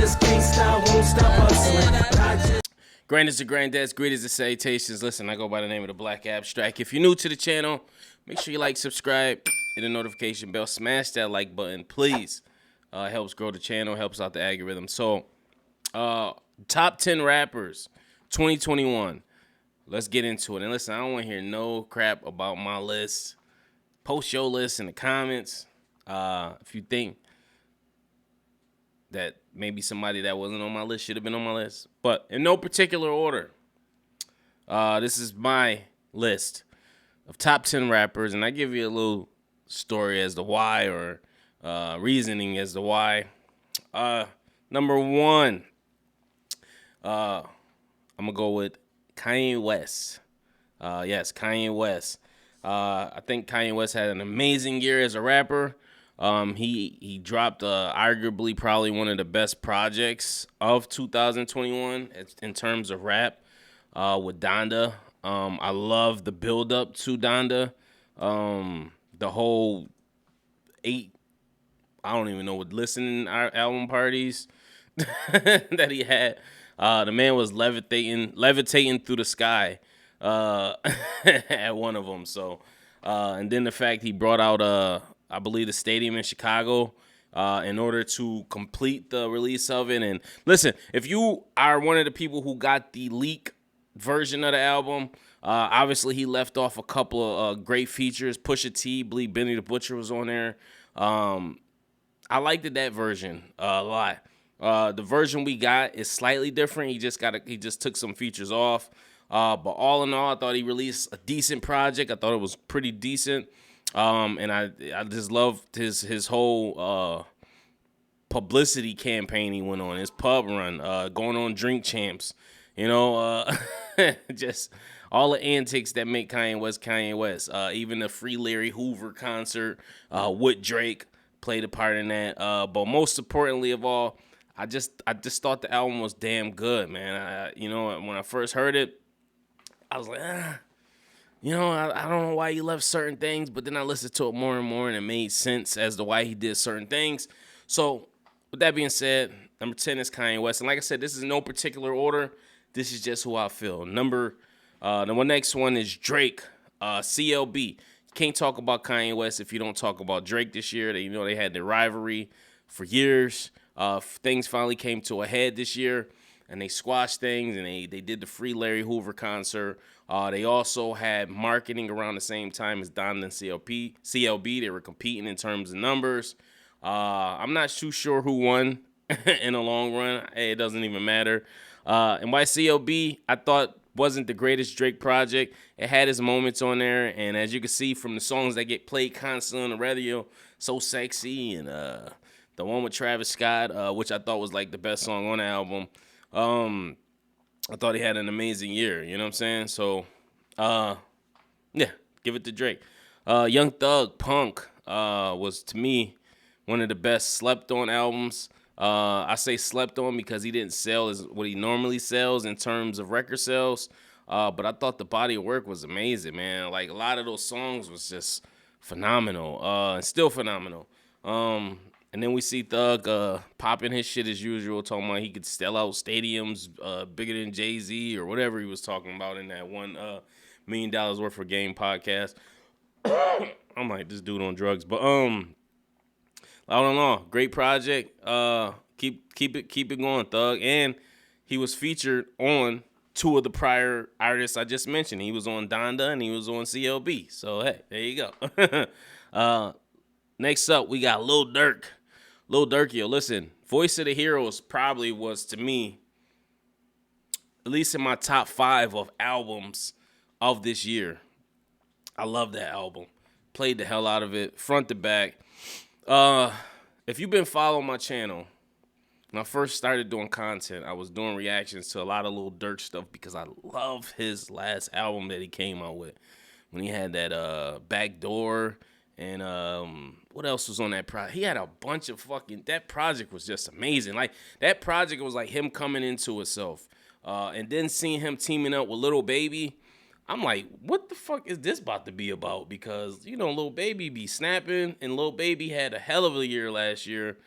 just can't stop, won't stop hustling. But I just Grandads to granddads, greetings and salutations. Listen, I go by the name of the Black Abstract. If you're new to the channel, make sure you like, subscribe, hit the notification bell, smash that like button, please. It helps grow the channel, helps out the algorithm. So, top 10 rappers, 2021. Let's get into it. And listen, I don't want to hear no crap about my list. Post your list in the comments. If you think that maybe somebody that wasn't on my list should have been on my list. But in no particular order, this is my list of top 10 rappers. And I give you a little story as to why, or reasoning as to why. Number one, I'm going to go with Kanye West. Yes, Kanye West. I think Kanye West had an amazing year as a rapper. He dropped arguably probably one of the best projects of 2021 in terms of rap with Donda. I love the build up to Donda. The whole I don't even know what listening album parties that he had. The man was levitating through the sky at one of them. So, and then the fact he brought out I believe the stadium in Chicago in order to complete the release of it. And listen, if you are one of the people who got the leak version of the album, obviously he left off a couple of great features. Pusha T, believe Benny the Butcher was on there. I liked that version a lot. The version we got is slightly different. He just took some features off. But all in all, I thought he released a decent project. I thought it was pretty decent. And I just loved his whole publicity campaign he went on, his pub run, going on Drink Champs, just all the antics that make Kanye West. Even the Free Larry Hoover concert with Drake played a part in that. But most importantly of all, I just thought the album was damn good, man. When I first heard it, I was like, I don't know why he left certain things, but then I listened to it more and more, and it made sense as to why he did certain things. So, with that being said, number 10 is Kanye West. And like I said, this is no particular order. This is just who I feel. The next one is Drake, CLB. You can't talk about Kanye West if you don't talk about Drake this year. They had the rivalry for years. Things finally came to a head this year, and they squashed things, and they did the Free Larry Hoover concert. They also had marketing around the same time as Donda and CLB. They were competing in terms of numbers. I'm not too sure who won in the long run. Hey, it doesn't even matter. And why CLB, I thought, wasn't the greatest Drake project. It had its moments on there, and as you can see from the songs that get played constantly on the radio, So Sexy, and the one with Travis Scott, which I thought was like the best song on the album. I thought he had an amazing year, you know what I'm saying? So, yeah, give it to Drake. Young Thug, Punk, was, to me, one of the best slept-on albums. I say slept-on because he didn't sell as what he normally sells in terms of record sales, but I thought the body of work was amazing, man. Like, a lot of those songs was just phenomenal, and still phenomenal. And then we see Thug popping his shit as usual, talking about he could sell out stadiums bigger than Jay-Z or whatever he was talking about in that $1 million worth for game podcast. I'm like, this dude on drugs. But I don't know. Great project. Keep it going, Thug. And he was featured on two of the prior artists I just mentioned. He was on Donda and he was on CLB. So hey, there you go. Next up, we got Lil Dirk. Lil Dirk, listen, Voice of the Heroes probably was, to me, at least in my top 5 of albums of this year. I love that album. Played the hell out of it, front to back. If you've been following my channel, when I first started doing content, I was doing reactions to a lot of Lil Dirk stuff because I love his last album that he came out with. When he had that Backdoor. And what else was on that project? He had a bunch of that project was just amazing. Like, that project was like him coming into himself. And then seeing him teaming up with Lil Baby, I'm like, what the fuck is this about to be about? Because, Lil Baby be snapping, and Lil Baby had a hell of a year last year.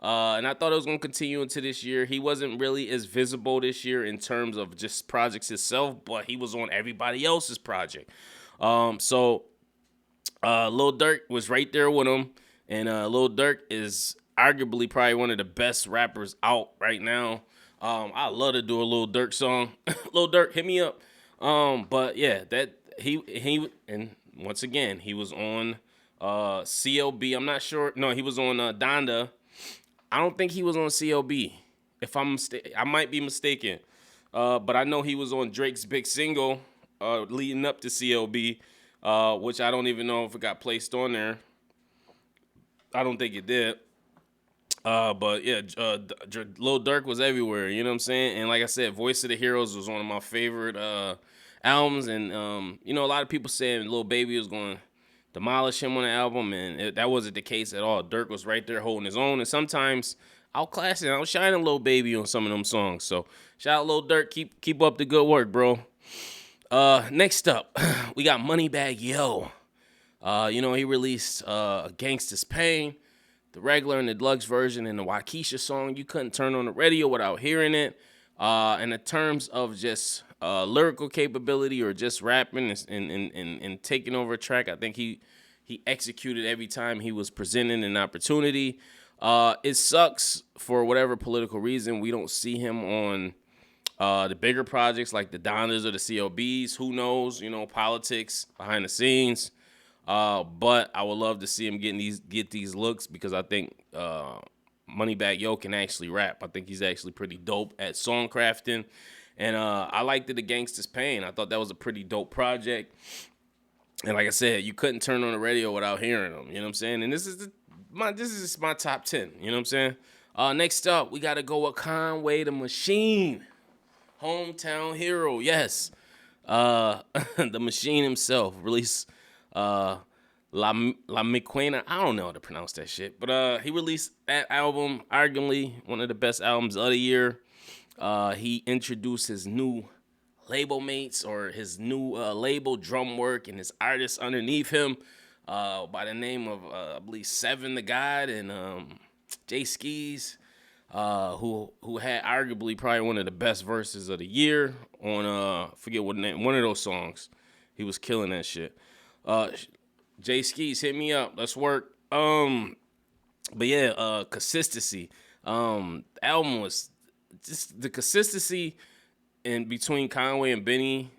And I thought it was going to continue into this year. He wasn't really as visible this year in terms of just projects itself, but he was on everybody else's project. So Lil Dirk was right there with him. And Lil Dirk is arguably probably one of the best rappers out right now. I love to do a Lil Dirk song. Lil Dirk, hit me up. But yeah, that he and once again he was on CLB. I'm not sure. No, he was on Donda. I don't think he was on CLB. If I'm I might be mistaken. But I know he was on Drake's big single leading up to CLB, which I don't even know if it got placed on there. I don't think it did. But yeah, Lil Durk was everywhere. You know what I'm saying? And like I said, Voice of the Heroes was one of my favorite albums. And you know, a lot of people saying Lil Baby was going to demolish him on the album, and that wasn't the case at all. Durk was right there holding his own, and sometimes outclassing, outshining Lil Baby on some of them songs. So shout out Lil Durk, keep up the good work, bro. Next up, we got Moneybagg Yo. You know, he released Gangsta's Pain, the regular and the deluxe version, and the Waukesha song. You couldn't turn on the radio without hearing it. And in terms of just lyrical capability or just rapping and taking over a track, I think he executed every time he was presented an opportunity. It sucks for whatever political reason we don't see him on the bigger projects like the Dondas or the CLBs. Who knows? You know, politics behind the scenes. But I would love to see him get these looks, because I think Moneybagg Yo can actually rap. I think he's actually pretty dope at song crafting. And I liked the Gangsta's Pain. I thought that was a pretty dope project. And like I said, you couldn't turn on the radio without hearing them. You know what I'm saying? And this is my top 10. You know what I'm saying? Next up, we got to go with Conway the Machine. Hometown hero, yes. The Machine himself released La Miquena. I don't know how to pronounce that shit. But he released that album, arguably one of the best albums of the year. He introduced his new label mates, or his new label, Drum Work, and his artists underneath him by the name of, I believe, Seven the God and Jay Skis, who had arguably probably one of the best verses of the year on, I forget what name, one of those songs. He was killing that shit. Jay Skis, hit me up. Let's work. But yeah, consistency. The album was just the consistency in between Conway and Benny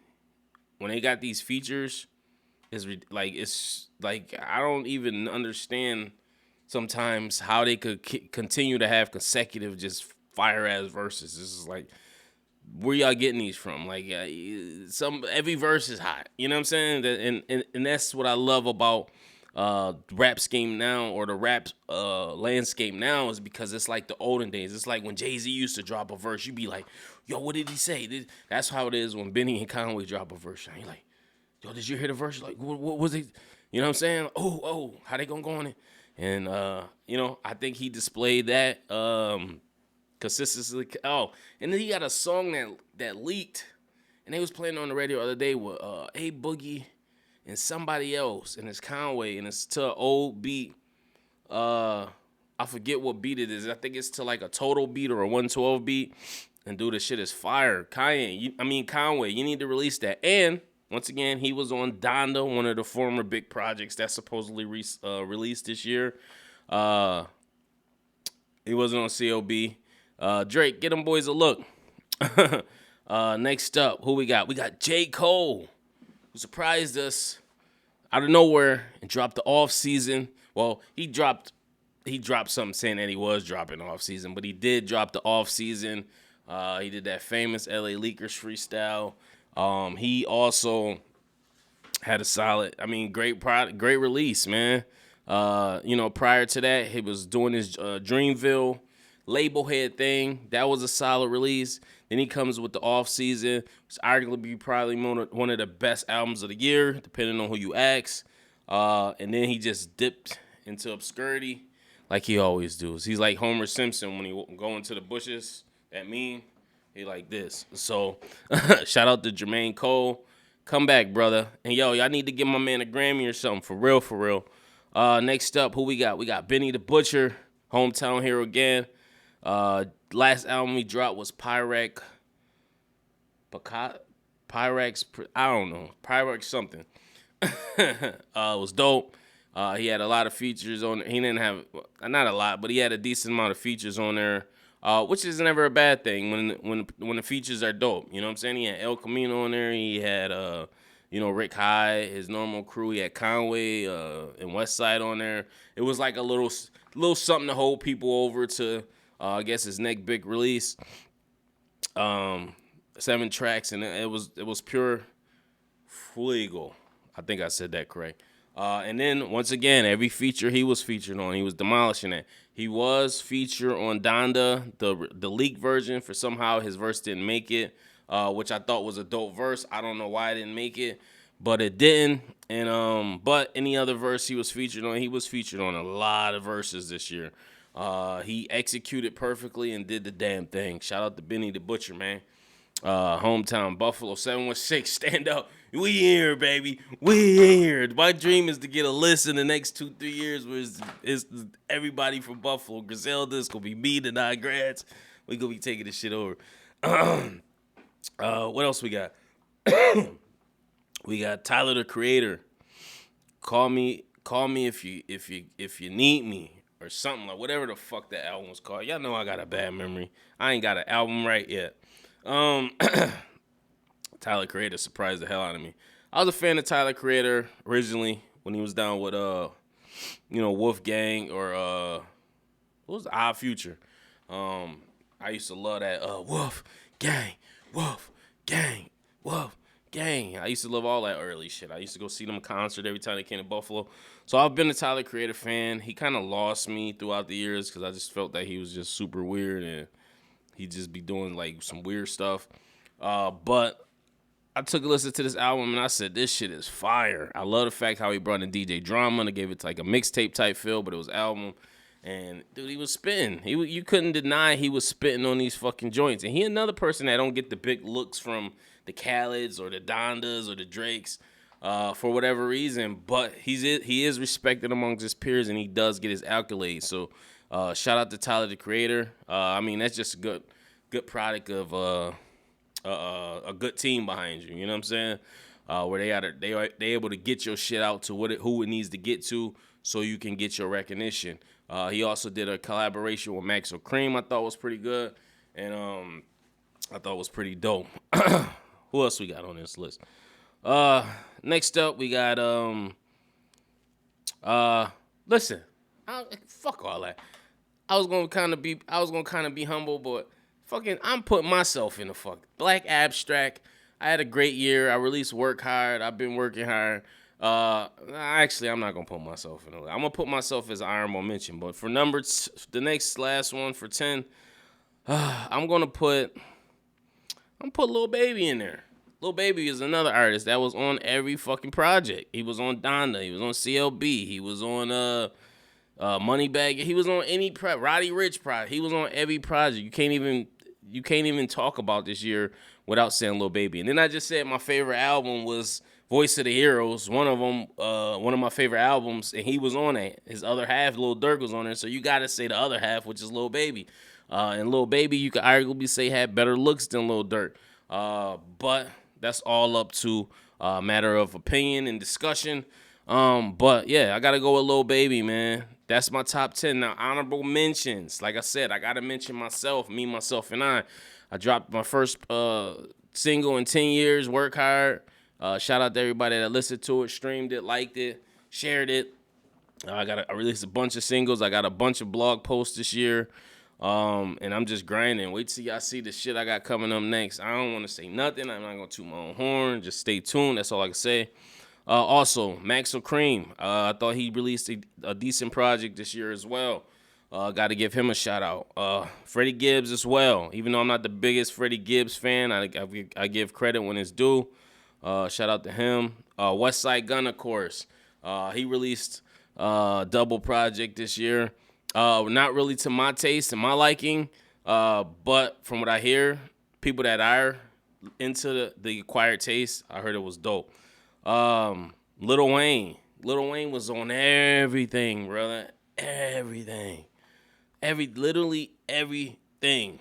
when they got these features is like, it's like, I don't even understand sometimes how they could continue to have consecutive just fire ass verses. This is like, where y'all getting these from? Like, every verse is hot. You know what I'm saying? And that's what I love about rap scheme now, or the rap landscape now, is because it's like the olden days. It's like when Jay-Z used to drop a verse, you'd be like, yo, what did he say? That's how it is when Benny and Conway drop a verse. You're like, yo, did you hear the verse? Like, what was it? You know what I'm saying? Oh, how they gonna go on it? And you know, I think he displayed that consistency. Oh, and then he got a song that leaked, and they was playing on the radio the other day with A Boogie and somebody else, and it's Conway, and it's to an old beat. I forget what beat it is. I think it's to like a total beat or a 112 beat. And dude, this shit is fire. Conway, you need to release that. And once again, he was on Donda, one of the former big projects that supposedly released this year. He wasn't on CLB. Drake, get them boys a look. Next up, who we got? We got J. Cole, who surprised us out of nowhere and dropped the off season. Well, he dropped something saying that he was dropping off season, but he did drop the off season. He did that famous LA Leakers freestyle. He also had a solid, great release, man. You know, prior to that, he was doing his Dreamville label head thing. That was a solid release. Then he comes with the off season. It's arguably probably one of the best albums of the year, depending on who you ask. And then he just dipped into obscurity like he always does. He's like Homer Simpson when he go into the bushes. That meme, he like this. So shout out to Jermaine Cole. Come back, brother. And yo, y'all need to give my man a Grammy or something. For real, for real. Next up, who we got? We got Benny the Butcher. Hometown Hero again. Last album he dropped was Pyrex, I don't know, Pyrex something. It was dope. He had a lot of features on. He didn't have not a lot, but he had a decent amount of features on there, which is never a bad thing when the features are dope. You know what I'm saying? He had El Camino on there. He had Rick High, his normal crew. He had Conway and Westside on there. It was like a little something to hold people over to. I guess his next big release. 7 tracks, and it was pure fuego. I think I said that correct. And then once again, every feature he was featured on, he was demolishing it. He was featured on Donda, the leaked version. For somehow his verse didn't make it, which I thought was a dope verse. I don't know why it didn't make it, but it didn't. And but any other verse he was featured on a lot of verses this year. He executed perfectly and did the damn thing. Shout out to Benny the Butcher, man. Hometown Buffalo 716, stand up. We here, baby. We here. My dream is to get a list in the next 2-3 years where it's everybody from Buffalo. Griselda's gonna be me, the non-grads. We gonna be taking this shit over. What else we got? We got Tyler the Creator. Call me if you need me or something, like whatever the fuck that album was called. Y'all know I got a bad memory. I ain't got an album right yet. Tyler Creator surprised the hell out of me. I was a fan of Tyler Creator originally when he was down with Wolfgang or what was the Odd Future. I used to love that Wolf Gang. I used to love all that early shit. I used to go see them in concert every time they came to Buffalo. So I've been a Tyler Creator fan. He kind of lost me throughout the years because I just felt that he was just super weird and he'd just be doing like some weird stuff. But I took a listen to this album and I said, this shit is fire. I love the fact how he brought in DJ Drama and gave it like a mixtape type feel, but it was album. And dude, he was spitting. You couldn't deny he was spitting on these fucking joints. And he another person that don't get the big looks from the Khaled's or the Dondas or the Drakes for whatever reason. But he is respected amongst his peers and he does get his accolades. So shout out to Tyler the Creator. I mean, that's just a good product of a good team behind you. You know what I'm saying? Where they able to get your shit out to who it needs to get to so you can get your recognition. He also did a collaboration with Maxo Cream I thought was pretty good. And I thought was pretty dope. Who else we got on this list? Next up we got listen, fuck all that. I was gonna kind of be humble, but fucking I'm putting myself in the fuck. Black Abstract. I had a great year. I released Work Hard. I've been working hard. Actually, I'm not gonna put myself in it. I'm gonna put myself as an honorable mention. But for the last one for 10, I'm gonna put Lil Baby in there. Lil Baby is another artist that was on every fucking project. He was on Donda. He was on CLB. He was on Moneybag. He was on any Roddy Ricch project. He was on every project. You can't even talk about this year without saying Lil Baby. And then I just said my favorite album was Voice of the Heroes. One of my favorite albums, and he was on it. His other half, Lil Dirk, was on there. So you gotta say the other half, which is Lil Baby. And Lil Baby, you could arguably say had better looks than Lil Dirk. But that's all up to a matter of opinion and discussion. But yeah, I gotta go with Lil Baby, man. That's my top 10. Now, honorable mentions. Like I said, I gotta mention myself, myself, and I. I dropped my first single in 10 years, Work Hard. Shout out to everybody that listened to it, streamed it, liked it, shared it. I released a bunch of singles. I got a bunch of blog posts this year. And I'm just grinding. Wait till y'all see the shit I got coming up next. I don't want to say nothing. I'm not going to toot my own horn. Just stay tuned. That's all I can say. Also, Maxo Cream. I thought he released a decent project this year as well. Got to give him a shout out. Freddie Gibbs as well. Even though I'm not the biggest Freddie Gibbs fan, I give credit when it's due. Shout out to him. Westside Gunn, of course. He released a double project this year. Not really to my taste and my liking, but from what I hear, people that are into the acquired taste, I heard it was dope. Lil Wayne was on everything, brother. Everything. Literally everything.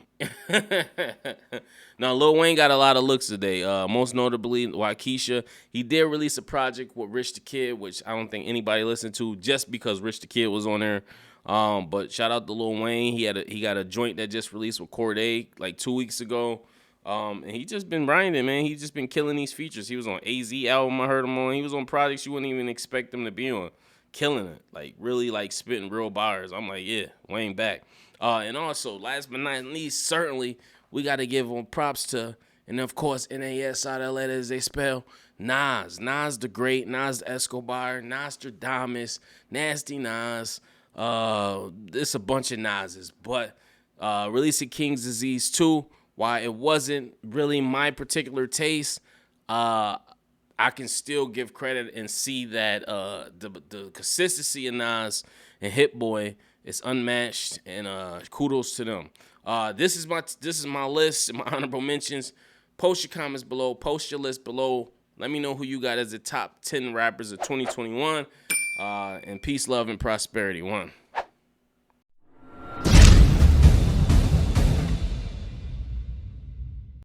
Now, Lil Wayne got a lot of looks today. Most notably, Waukesha. He did release a project with Rich the Kid, which I don't think anybody listened to just because Rich the Kid was on there. But shout out to Lil Wayne. He got a joint that just released with Cordae like 2 weeks ago. And he just been grinding, man. He just been killing these features. He was on AZ album, I heard him on. He was on projects you wouldn't even expect him to be on. Killing it. Like, really, like, spitting real bars. I'm like, yeah, Wayne back. And also, last but not least, certainly, we got to give him props to, and of course, NAS, all the letters they spell, Nas. Nas the Great, Nas the Escobar, Nostradamus, Nasty Nas. It's a bunch of Nas's. But releasing King's Disease 2, while it wasn't really my particular taste, I can still give credit and see that the consistency of Nas and Hit Boy is unmatched, and kudos to them. This is my list, my honorable mentions. Post your comments below. Post your list below. Let me know who you got as the top 10 rappers of 2021. And peace, love, and prosperity. One.